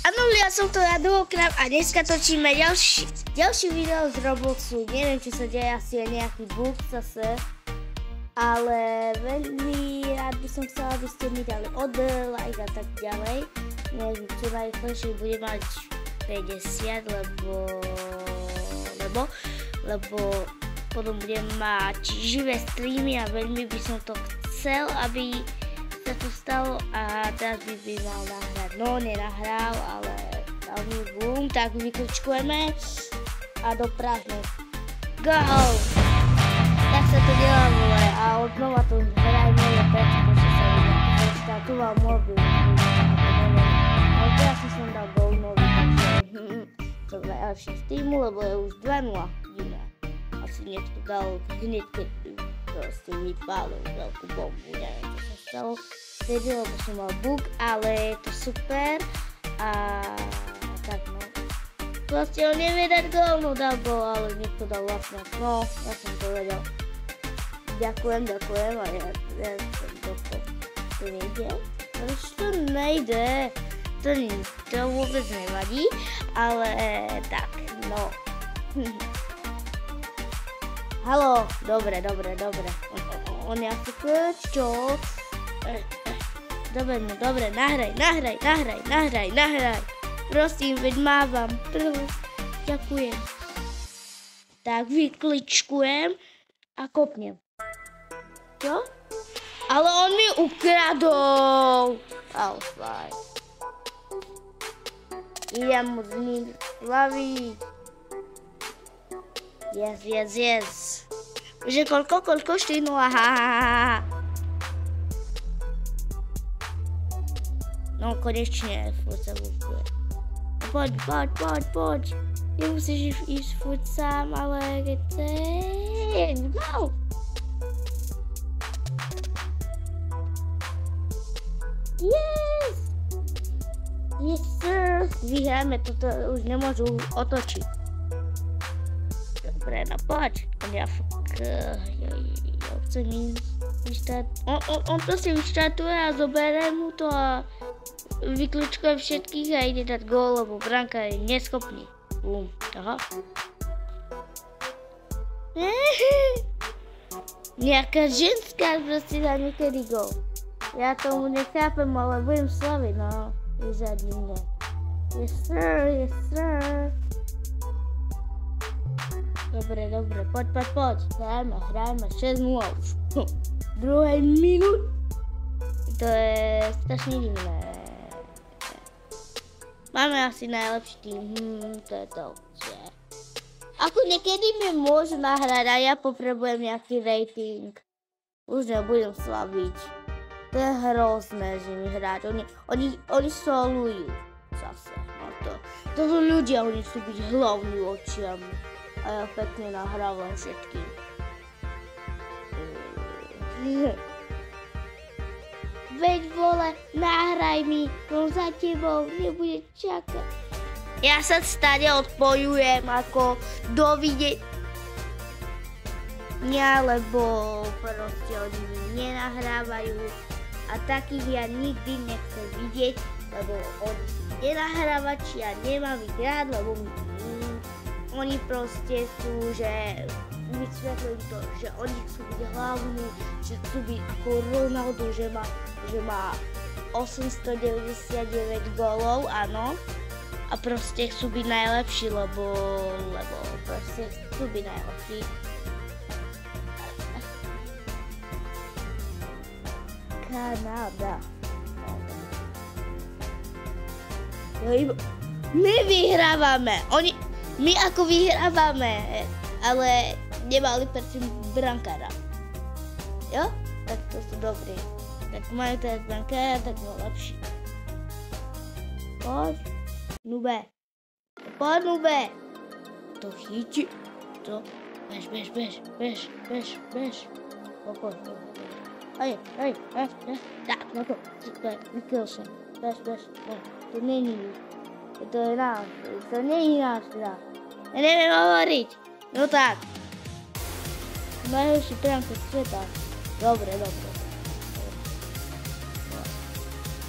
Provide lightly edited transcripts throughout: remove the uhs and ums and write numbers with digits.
Áno, ja som to ja dookrát a dneska točíme ďalší video z Robloxu. Neviem, čo sa deje, asi je nejaký bug zase. Ale veľmi rád by som chcela, aby ste mi dali odber, like a tak ďalej. Neviem, čo najrýchlejšie bude mať 50, lebo potom budem mať živé streamy a veľmi by som to chcel, aby sa to stalo a teraz by mal nahrať. No, nenahral, ale dal mi boom, tak vykličkujeme a do prázdne. Go! Tak sa to delá, vole, a odnova to hrajme, je pretože sa vyštartoval mobil. Ale teraz som dal gol nový, takže to je najlepšie z týmu, lebo je už 2-0. Asi niekto dal hneď, keď proste vypálil veľkú bombu, neviem, čo sa stalo. Vtedy, lebo som mal bug, ale je to super a tak no. Proste on nevie dať gól, no dal gól, ale niekto dal vlastne. No, ja som to vedel. Ďakujem a ja som to nejde. Proč to nejde? To vôbec nevadí, ale tak, no. Haló, dobre. On je asi čo? Dobre, nahraj. Prosím, veď mávam. Ďakujem. Tak vykličkujem a kopnem. Čo? Ale on mi ukradol. Alfaj. Idem mu z ním slaviť. Yes. Že koľko? 4-0, hahaha. No konečne, furt sa bukuje. Poď. Nemusíš ísť furt sám, ale keď chceš. No. Yes sir. Vyhráme, toto už nemôžu otočiť. Dobre, no poď. Ja chcem on proste vyštartuje a zoberie mu to a vykličkuje všetkých a ide dať gól, lebo branka je neschopný. Bum. Aha. Nejaká ženská proste dá niekedy gól. Ja tomu nechápem, ale budem slaviť, no. Vyzadni mne. Yes sir. Dobre, poď. Hrajme 6-0 už. Druhej minút. To je strašne divné. Máme asi najlepší tým, to je to. Ako niekedy mi môžu nahrať a ja potrebujem nejaký rating. Už nebudem slaviť. To je hrozné, že mi hrať. Oni solujú zase. No to sú ľudia, oni chcú byť hlavní očiami. A ja pekne nahrávam všetkým. Veď vole, nahraj mi, som za tebou, nebude čakať. Ja sa stade odpojujem ako dovidenia, lebo proste oni mi nenahrávajú a takých ja nikdy nechcem vidieť, lebo oni nenahrávači a nemám ich rád, lebo oni proste sú, že vysvetľujem to, že oni chcú byť hlavní, že chcú byť ako Ronaldo, že má 899 gólov, áno. A proste chcú byť najlepší, lebo proste chcú byť najlepší. Kanada. My vyhrávame. My ako vyhrávame, ale nemali predtým brankára. Jo? Tak to sú dobrí. Tak majú teraz brankára, tak bol lepší. Poď, nube. To chytí. To. Bež. Pokoj. Hej. Tak, no to. Super, vykryl som. Bež. To není. To je náš. To není náš teda. Ja neviem hovoriť. No tak. Najhorší brankář sveta. Dobre.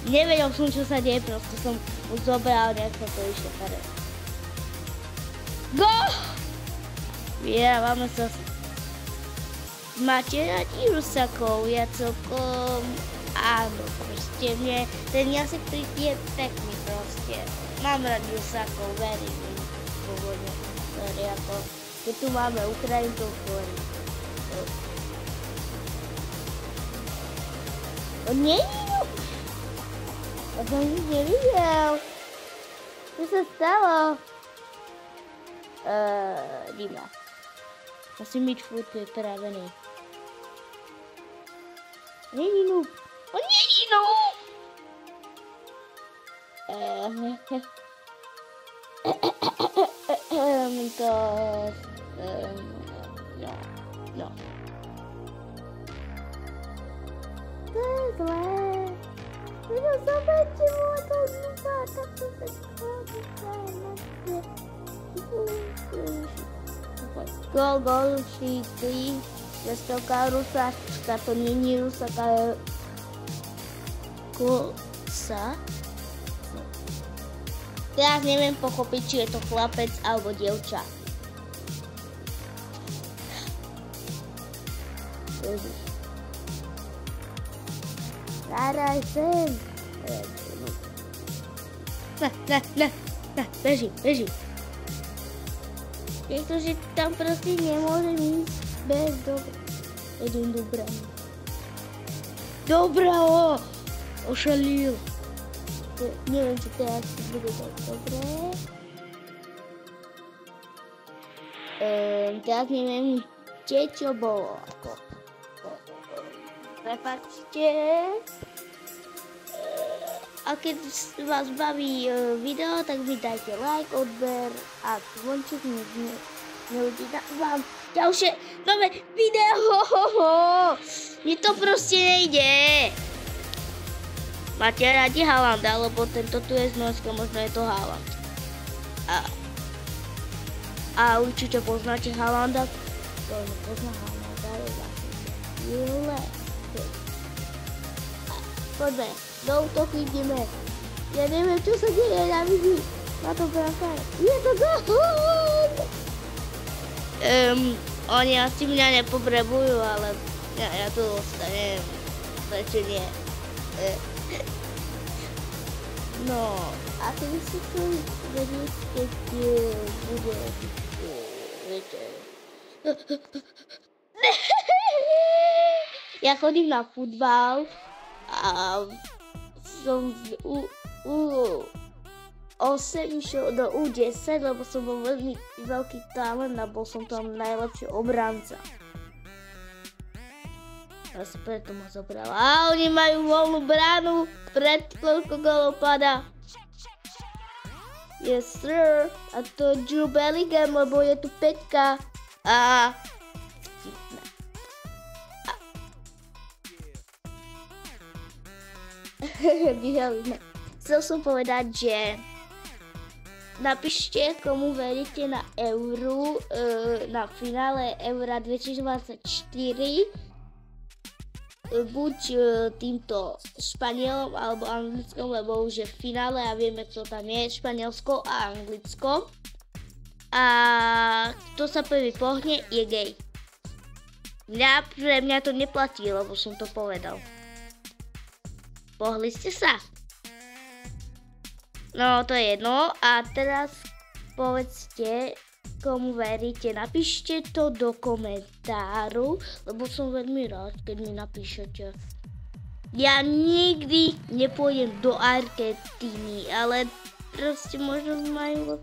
Nevedel som, čo sa deje, proste som Už zobral nejako to ešte tady. Go! Vyhrávame sa. Máte radi Rusakov? Ja celkom áno, proste mne ten jazyk je pekný proste. Mám rád Rusakov, verím im pôvodne. Ktorý ako, keď tu máme Ukrajincov, ktorí. On nie je no. Ja som nič nevidel. Čo sa stalo? Divná. Musím byť furt pripravený. Není noob. On není noob! No. To je zlé. No zobačte mu to nooba, tak to sa schodí. Gol, šíci, vestovka Rusačka, to není Rusaka, kosa. Teraz neviem pochopiť, či je to chlapec alebo dievča. Záraj sem. Na, beží. Pretože tam proste nemôžem ísť bez dobra. Jedím do brany. Dobrá, ošalil. Neviem, či teraz bude tak dobré. Teraz neviem, čo bolo. Prepáčte. A keď vás baví video, tak mi dajte like, odber a zvonček neudí vám ďalšie nové video. Mne to proste nejde. Máte radi Haalanda, lebo tento tu je z Norska, možno je to Haaland. A určite poznáte Haalanda. To nepozná Haalanda, ale poďme, do útoku ideme. Ja neviem, čo sa deje na vidí. Na to branka. Je to gól! Oni asi mňa nepotrebujú, ale ja tu ostanem. Prečo nie? No, a keď si to vedieť, keď bude... Ja chodím na futbal a som z U8 išiel do U10, lebo som bol veľmi veľký talent a bol som tam najlepší obranca. Asi preto ma zobrala. A oni majú voľnú bránu, pred koľko golov padá. Yes sir, a to Jude Bellingham, lebo je tu 5. A vtipné. Chcel som povedať, že napíšte, komu veríte na Euro, na finále Eura 2024. Buď týmto Španielom alebo Anglickom, lebo už je v finále a vieme, kto tam je, Španielsko a Anglicko. A kto sa prvý pohne, je gej. Pre mňa to neplatí, lebo som to povedal. Pohli ste sa? No, to je jedno. A teraz povedzte, komu veríte. Napíšte to do komentáru, lebo som veľmi rád, keď mi napíšete. Ja nikdy nepôjdem do Argentíny, ale proste možno majú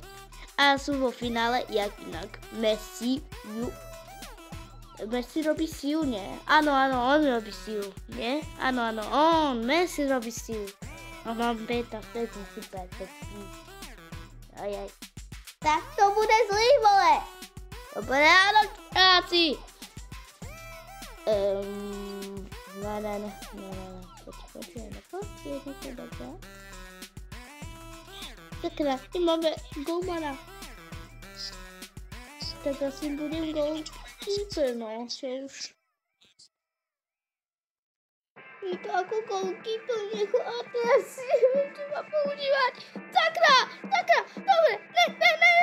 a sú vo finále, jak inak. Messi robí siu, nie? Áno, on robí siu, nie? Áno, Messi robí siu. A mám beta, to je super, Ajaj. Tak to bude zlý, vole! Dobré ráno, práci! Ne. Počkej, dobré. Sakra, my máme golmana. Tak asi budem gol. No, čo už. Je to ako goalkeeper, a teraz neviem, čo má používať. Sakra, dobre, ne.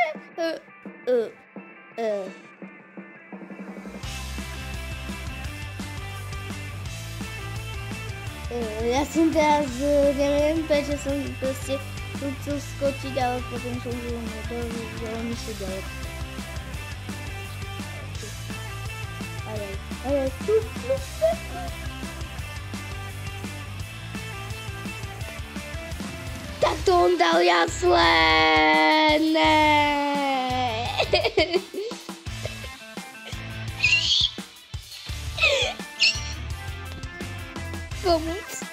Ja som teraz, neviem, prečo som proste tu chcel skočiť, ale potom som že oni sú ďaleko. Ale tu. Tak to on dal jasle, ne. Pomôcť.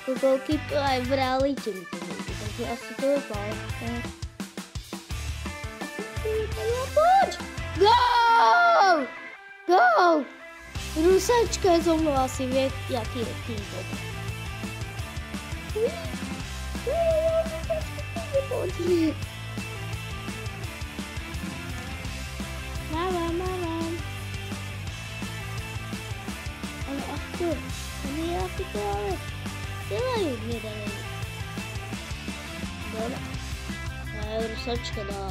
Ako goalkeeper aj v realite mi to nejde, takže asi to je fajn. Poď! Go! Rusačka so mnou asi vie, jaký je tým dobrý. Mám. Ale ako? Nie ako to, ale delajú, nedajú. Dobre. Rusačka dá.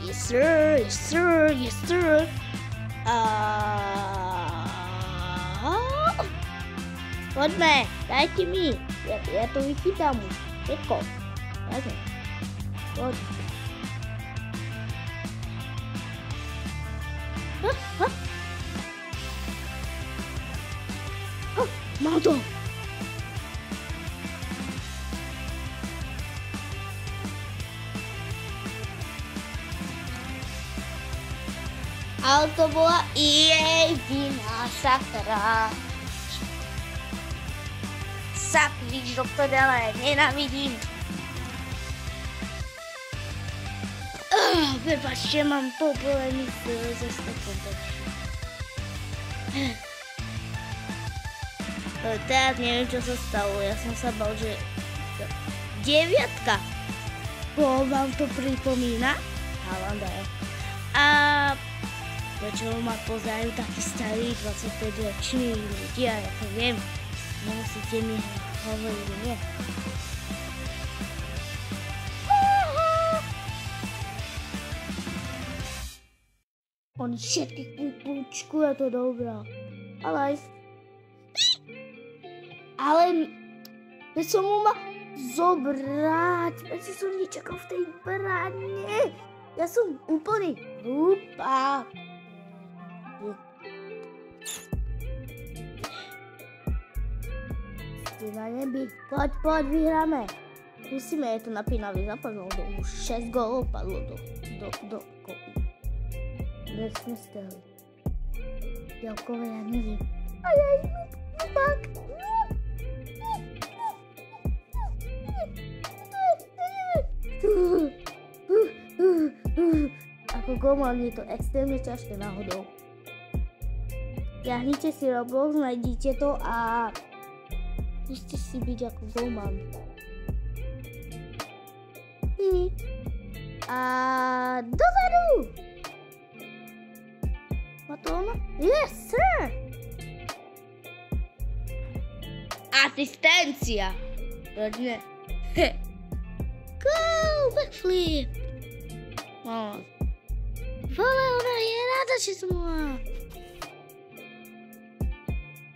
Yes sir. Poďme, dajte mi. Ja to vychytám už. Všetko. Dajte. Poď. Mám to. Ale to bola jediná sakra. Sakrič do prdele, nenávidím. Prepačte, mám problémy so stopom. Teraz neviem, čo sa stalo. Ja som sa bal, že 9. Vám to pripomína? Halanda, jo. A prečo ma pozerajú takí starí 25-roční ľudia, ja to viem. Nemusíte mi hovoriť, nie? Oni všetky kúpučku, je to dobrá. Ale som mu mal zobrať, prečo som nečakal v tej bráne. Ja som úplný hlupák. Ste na nebi, poď, vyhráme. Musíme, je to napínavý zápas, už 6 gólov padlo do kopu. Kde sme stali? Ďalkové, ja neviem. Hlupák. Ako golman je to extrémne ťažké náhodou. Ťahnite si Roblox, nájdite to a skúste si byť ako golman. A dozadu! Má to ono? Yes, sir! Asistencia! Rodne. Go! Backflip! No. Vole, ona je ráda, že som mohla.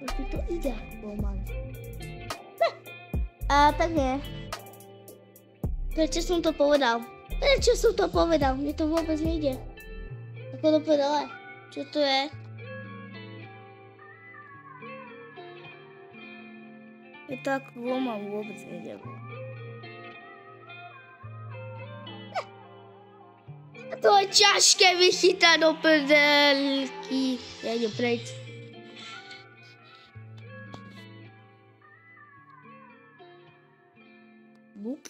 Prečo to ide, golman? A tak nie. Prečo som to povedal? Mne to vôbec nejde. Ako to povedala? Čo to je? Je to ako golman, vôbec nejde. To je ťažké vychytať do prdelky. Ja idem preč. Bup.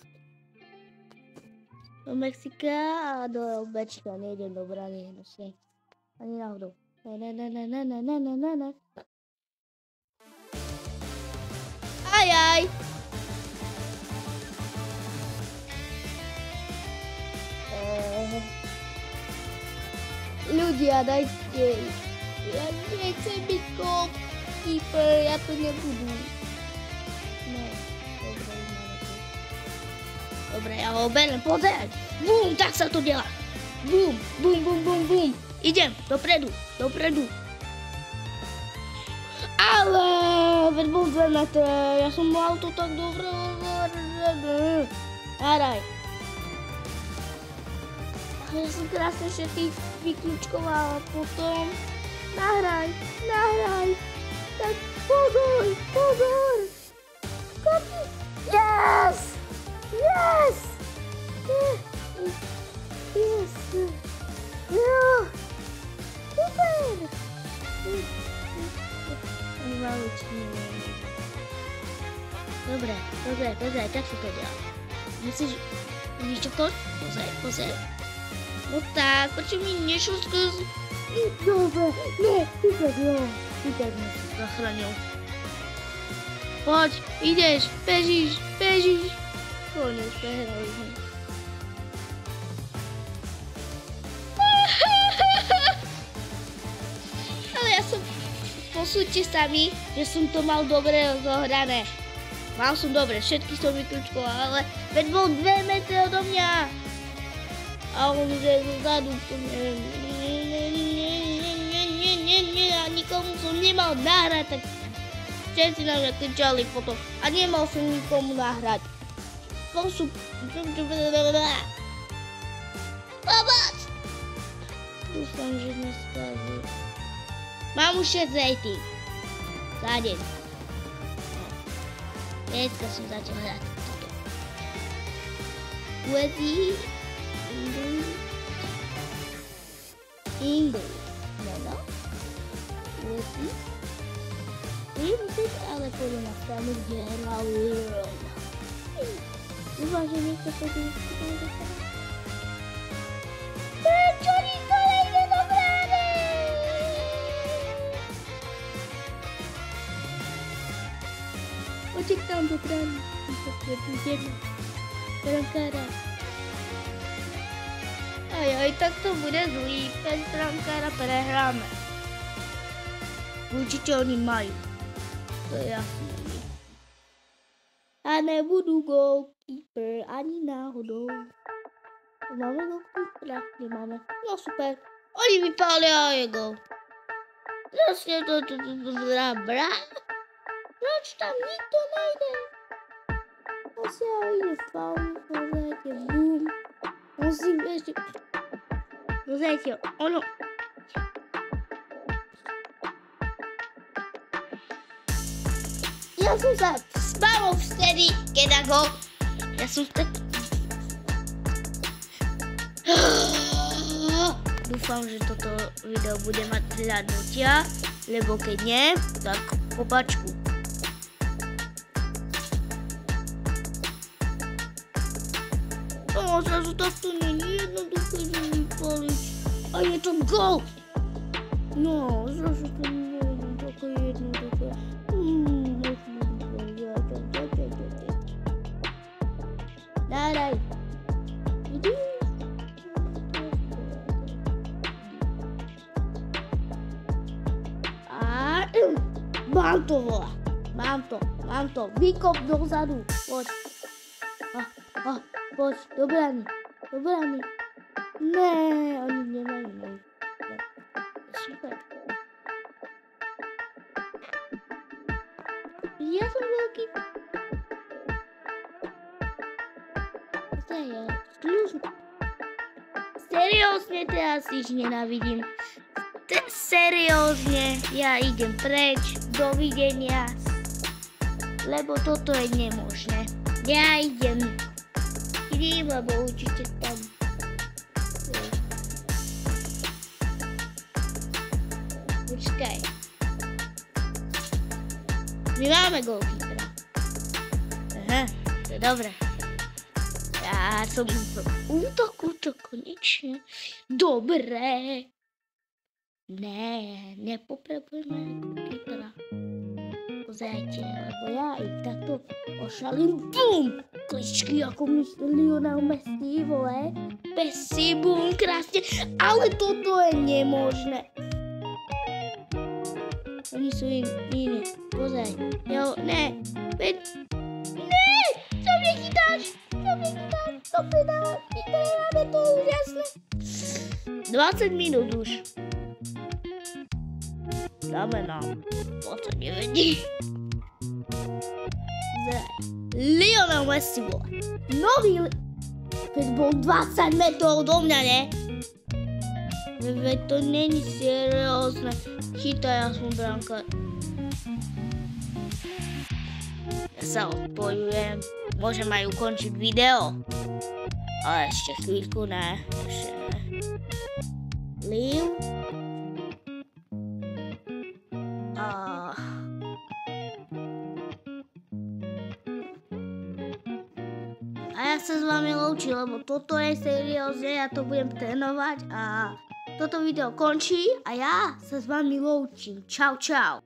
Do Mexika a do Bčka. Nejdem do brany. Ani náhodou. Ne. Aj. Ľudia, dajte Ja nechcem byť goalkeeper, ja to nebudu. No, dobre, dobre, ja ho berem, pozeraj. Bum, tak sa to delá. Bum, bum, bum, bum, bum. Idem, dopredu. Ale, veď bol 2 metre, ja som mal to tak dobre. Nahraj. Ja som krásne všetkých vyklúčkovala potom. Nahraj. Tak pozor. Kopi. Yes. No. Super. Dobre, tak sa to delá. Myslíš, vidíš čo to? Pozri. No tak, prečo mi nešlo skrz... Dobre, no, super mi si zachránil. Poď, ideš, bežíš. Konec, prehrali sme. Ale ja som... Posúďte sa mi, že som to mal dobre zohrané. Mal som dobre, všetky som vyklúčkoval, ale veď bol 2 metre odo mňa. A on že zozadu, a nikomu som nemal nahrať, tak všetci na mňa kričali potom a nemal som nikomu nahrať. To sú... Pomoc! Dúfam, že neskazí. Mám už 6 rating. Za deň. Dneska som začal hrať toto. Uezi. English. No. Uezi. Ale pôjdu na stranu, kde hral Roma. Dúfam, že niekto sa tu dostane. Prečo nikto nejde do brány? Poďte tam do brány. Jedno. Brankára. Aj tak to bude zlý. Bez brankára prehráme. Určite oni majú. To je jasný. A nebudu goalkeeper ani náhodou. Máme goalkeepera? Nemáme. No super. Oni vypália a je gól. Presne to bra. Proč tam nikto nejde? Asi ja ide faul, pozrite, bum. Musím ešte... Pozrite, ono... Ja som sa spával vtedy, keď na gól. Ja som tak... Dúfam, že toto video bude mať hľadnutia, lebo keď nie, tak kopačku. Zrazu takto nie je jednoduché vypaliť. A je to gól! No, zrazu to nie je také jednoduché. Nahraj. A mám to, volá. Mám to. Vykop dozadu. Poď. Poď, do brány. Ne, oni nemajú môj. Super. Ja som veľký. Seriózne teraz ich nenávidím. Seriózne, ja idem preč. Dovidenia. Lebo toto je nemožné. Ja idem, lebo určite tam. Počkaj. My máme goalkeepera. Aha, to je dobré. Ja som útok, konečne. Dobre. Ne, nepotrebujeme goalkeepera. Pozrite, lebo ja ich takto ošalím. Bum! Kličky ako Lionel Messi, vole. Pessi, bum, krásne. Ale toto je nemožné. Oni sú iní. Pozaj. Jo, ne. Veď. Ne! Čo mne chytáš? To pedáva. Vyberáme to už jasné. 20 minút už. Dáme na 29. Lionel Messi vole. Nový Veď bol 20 metrov do mňa, ne? Veď to není seriózne. Chytaj aspoň bránka. Ja sa odpojujem. Môžem aj ukončiť video. Ale ešte chvíľku ne. Ešte ne. Leave. A ja sa s vami lúčim, lebo toto je seriózne, ja to budem trénovať a toto video končí a ja sa s vami lúčim. Čau, čau.